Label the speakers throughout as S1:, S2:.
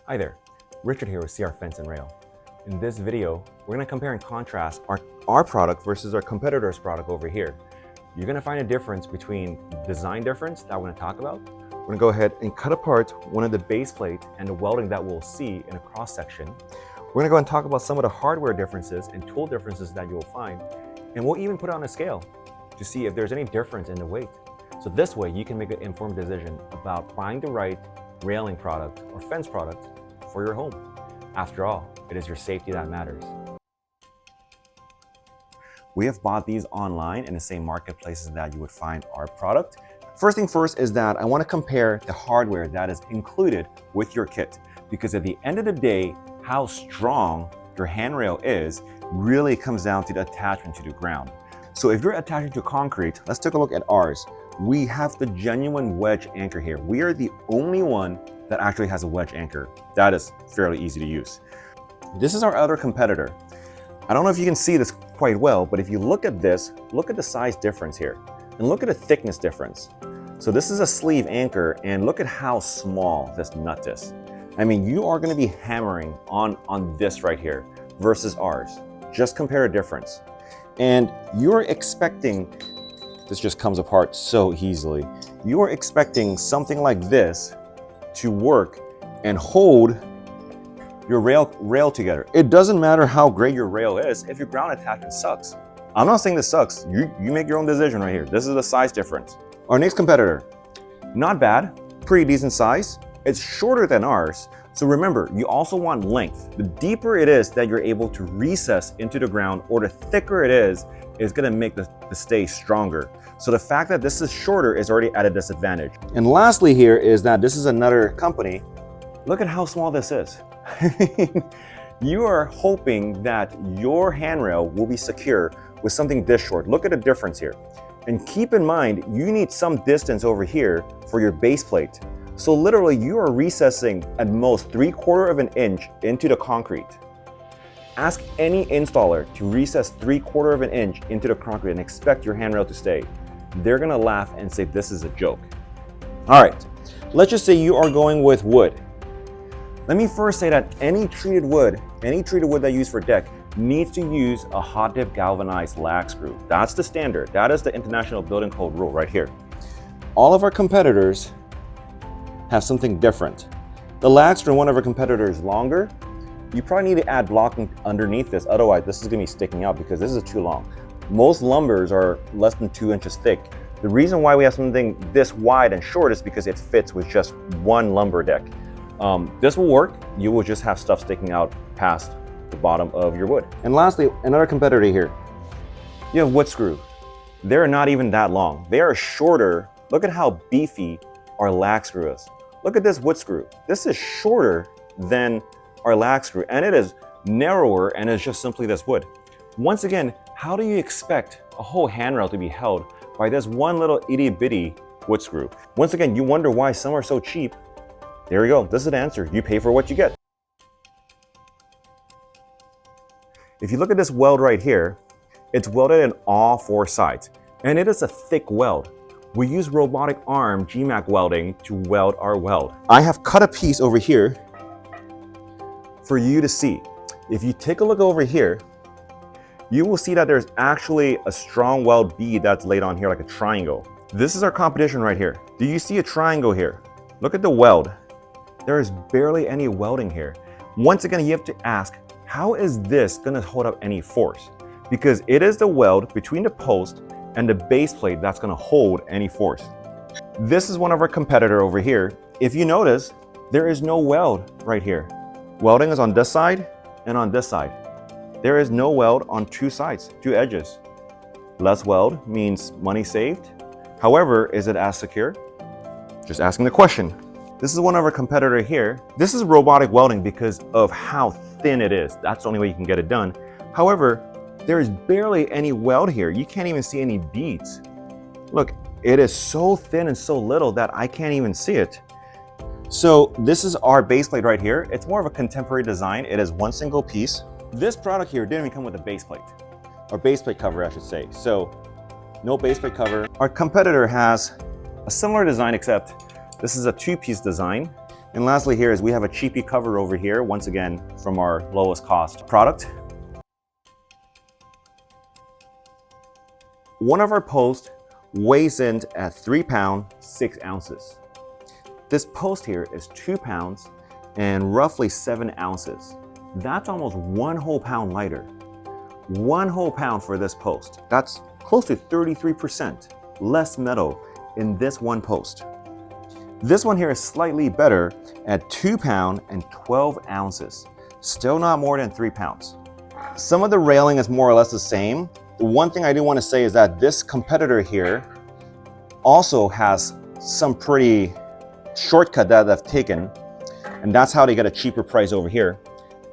S1: Hi there, Richard here with CR Fence and Rail. In this video, we're going to compare and contrast our product versus our competitor's product over here. You're going to find a difference between design difference that we're going to talk about. We're going to go ahead and cut apart one of the base plate and the welding that we'll see in a cross section. We're going to go and talk about some of the hardware differences and tool differences that you'll find, and we'll even put it on a scale to see if there's any difference in the weight. So this way you can make an informed decision about buying the right railing product or fence product for your home. After all, it is your safety that matters. We have bought these online in the same marketplaces that you would find our product. First thing first is that I want to compare the hardware that is included with your kit, because at the end of the day, how strong your handrail is really comes down to the attachment to the ground. So if you're attaching to concrete, let's take a look at ours. We have the genuine wedge anchor here. We are the only one that actually has a wedge anchor. That is fairly easy to use. This is our other competitor. I don't know if you can see this quite well, but if you look at this, look at the size difference here and look at the thickness difference. So this is a sleeve anchor, and look at how small this nut is. I mean, you are going to be hammering on this right here versus ours. Just compare a difference. And you're expecting, this just comes apart so easily. You are expecting something like this to work and hold your rail together. It doesn't matter how great your rail is if your ground attachment sucks. I'm not saying this sucks. You make your own decision right here. This is the size difference. Our next competitor, not bad, pretty decent size. It's shorter than ours. So remember, you also want length. The deeper it is that you're able to recess into the ground, or the thicker it is gonna make the stay stronger. So the fact that this is shorter is already at a disadvantage. And lastly here is that this is another company. Look at how small this is. You are hoping that your handrail will be secure with something this short. Look at the difference here. And keep in mind, you need some distance over here for your base plate. So literally you are recessing at most 3/4 of an inch into the concrete. Ask any installer to recess 3/4 of an inch into the concrete and expect your handrail to stay. They're gonna laugh and say this is a joke. All right, let's just say you are going with wood. Let me first say that any treated wood that you use for deck needs to use a hot dip galvanized lag screw. That's the standard. That is the International Building Code rule right here. All of our competitors have something different. The lag screw in one of our competitors is longer. You probably need to add blocking underneath this, otherwise this is gonna be sticking out because this is too long. Most lumbers are less than 2 inches thick. The reason why we have something this wide and short is because it fits with just one lumber deck. This will work. You will just have stuff sticking out past the bottom of your wood. And lastly, another competitor here. You have wood screw. They're not even that long. They are shorter. Look at how beefy our lag screw is. Look at this wood screw. This is shorter than our lag screw, and it is narrower, and it's just simply this wood. Once again, how do you expect a whole handrail to be held by this one little itty bitty wood screw? Once again, you wonder why some are so cheap. There we go. This is the answer. You pay for what you get. If you look at this weld right here, it's welded in all 4 sides, and it is a thick weld. We use robotic arm GMAC welding to weld our weld. I have cut a piece over here for you to see. If you take a look over here, you will see that there's actually a strong weld bead that's laid on here like a triangle. This is our competition right here. Do you see a triangle here? Look at the weld. There is barely any welding here. Once again, you have to ask, how is this gonna hold up any force? Because it is the weld between the post and the base plate that's gonna hold any force. This is one of our competitor over here. If you notice, there is no weld right here. Welding is on this side and on this side. There is no weld on 2 sides, 2 edges. Less weld means money saved. However, is it as secure? Just asking the question. This is one of our competitor here. This is robotic welding because of how thin it is. That's the only way you can get it done. However, there is barely any weld here. You can't even see any beads. Look, it is so thin and so little that I can't even see it. So this is our base plate right here. It's more of a contemporary design. It is one single piece. This product here didn't even come with a base plate, or base plate cover, I should say. So no base plate cover. Our competitor has a similar design, except this is a 2-piece design. And lastly here is we have a cheapy cover over here, once again, from our lowest cost product. One of our posts weighs in at 3 pounds, 6 ounces. This post here is 2 pounds and roughly 7 ounces. That's almost 1 whole pound lighter. 1 whole pound for this post. That's close to 33% less metal in this one post. This one here is slightly better at 2 pounds and 12 ounces. Still not more than 3 pounds. Some of the railing is more or less the same. The one thing I do want to say is that this competitor here also has some pretty shortcut that they've taken, and that's how they get a cheaper price over here.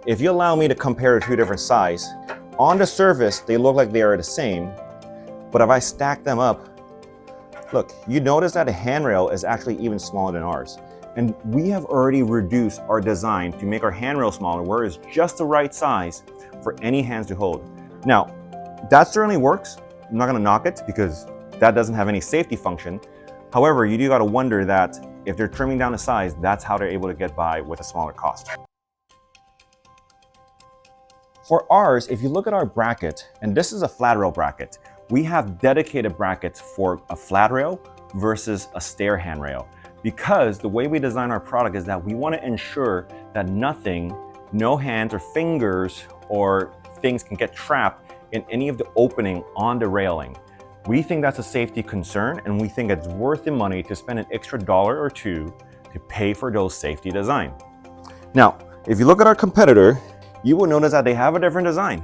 S1: If you allow me to compare two different sizes, on the surface they look like they are the same, but if I stack them up, look, you notice that the handrail is actually even smaller than ours. And we have already reduced our design to make our handrail smaller, where it's just the right size for any hands to hold. Now, that certainly works. I'm not gonna knock it because that doesn't have any safety function. However, you do gotta wonder that if they're trimming down the size, that's how they're able to get by with a smaller cost. For ours, if you look at our bracket, and this is a flat rail bracket, we have dedicated brackets for a flat rail versus a stair handrail, because the way we design our product is that we want to ensure that nothing, no hands or fingers or things can get trapped in any of the opening on the railing. We think that's a safety concern, and we think it's worth the money to spend an extra $1 or $2 to pay for those safety design. Now, if you look at our competitor, you will notice that they have a different design.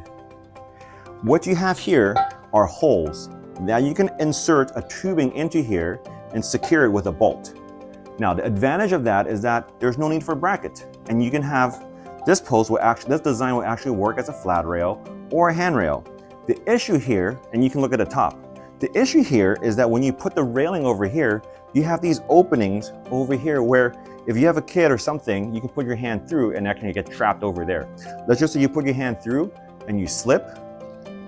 S1: What you have here are holes. Now you can insert a tubing into here and secure it with a bolt. Now the advantage of that is that there's no need for a bracket, and you can have this design will actually work as a flat rail or a handrail. The issue here, and you can look at the top, the issue here is that when you put the railing over here, you have these openings over here where if you have a kid or something, you can put your hand through and actually get trapped over there. Let's just say you put your hand through and you slip,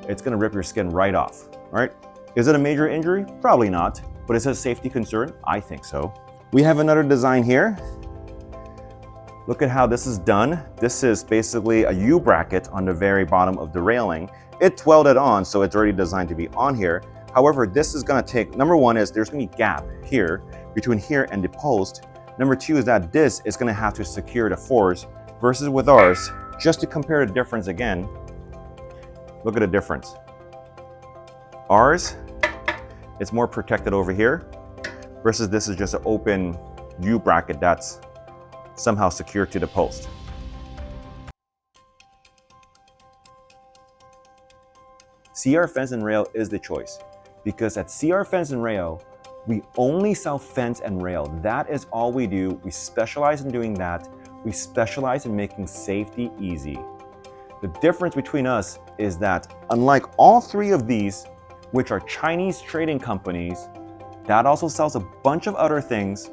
S1: it's gonna rip your skin right off, all right? Is it a major injury? Probably not, but is it a safety concern? I think so. We have another design here. Look at how this is done. This is basically a U-bracket on the very bottom of the railing. It's welded on, so it's already designed to be on here. However, this is gonna take, number one is there's gonna be a gap here between here and the post. Number two is that this is gonna have to secure the force versus with ours. Just to compare the difference again, look at the difference. Ours, it's more protected over here versus this is just an open U-bracket that's somehow secured to the post. CR Fence and Rail is the choice, because at CR Fence and Rail, we only sell fence and rail. That is all we do. We specialize in doing that. We specialize in making safety easy. The difference between us is that unlike all three of these, which are Chinese trading companies, that also sells a bunch of other things,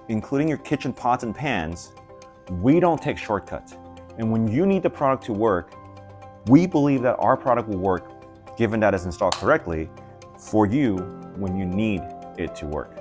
S1: including your kitchen pots and pans, we don't take shortcuts. And when you need the product to work, we believe that our product will work, given that it's installed correctly, for you when you need it to work.